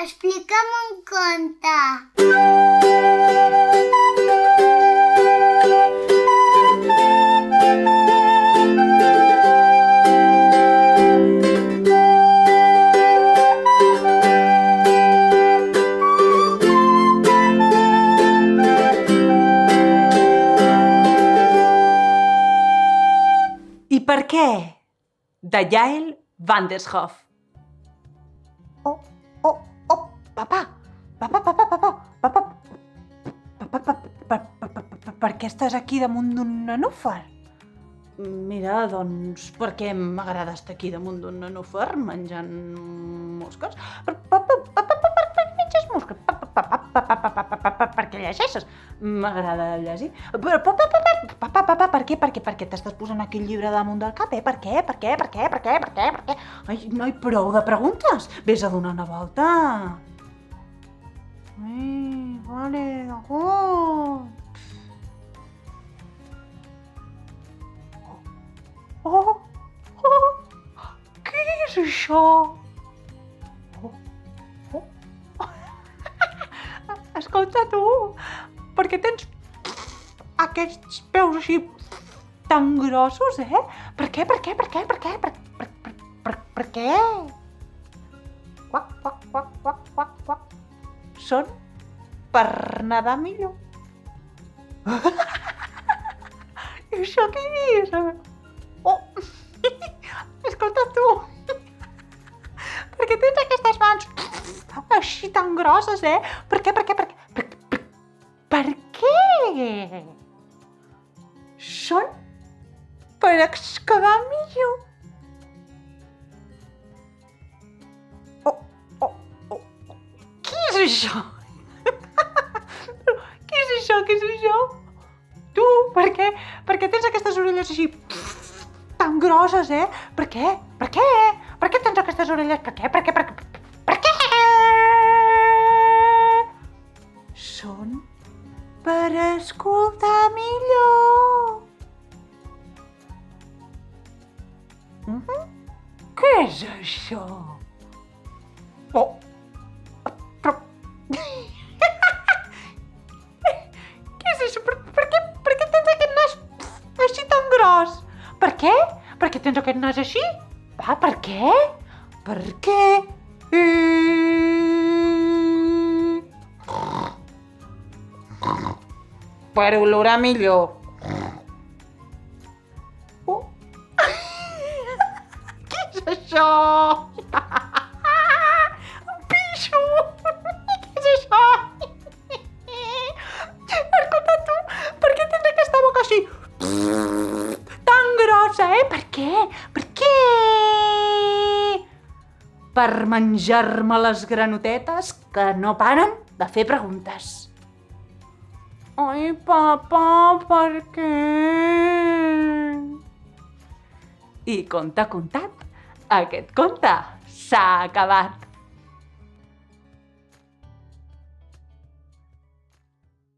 Explica'm un conte. I per què? De Yael van der Hoef. Oh, papà, per què estàs aquí damunt d'un nenúfar? Mira, doncs, perquè m'agrada estar aquí damunt d'un nenúfar menjant mosques. Per menges mosques? Perquè llegeixes. M'agrada llegir. Però, per què? Perquè t'estàs posant aquell llibre damunt del cap, eh? Per què? Ai, noi, prou de preguntes. Vés a donar una volta. Ai, vale, d'acord. Què és això? Escolta, tu, per què tens aquests peus així tan grossos, eh? Per què? Per què? Quac. Són per nedar millor. I això què és? Oh, escolta, tu, per què tens aquestes mans així tan grosses, eh? Per què? Són per excavar millor. Oh. Què és això? Què és això? Tu, per què tens aquestes orelles així tan grosses, eh? Per què? Per què tens aquestes orelles? Per què? Són per escoltar millor. Què és això? Oh, però... Què és això? Per què tens aquest nas així tan gros? Per què? Per què tens aquest nas així? Va, per què? Per què? Per olorar millor. Oh. Què és això? Un pixo! Què és això? Escolta, tu, per què tens aquesta boca així tan grossa, eh? Per què? Per menjar-me les granotetes que no paren de fer preguntes. Ai, papa, per què? I conte contat, aquest conte s'ha acabat.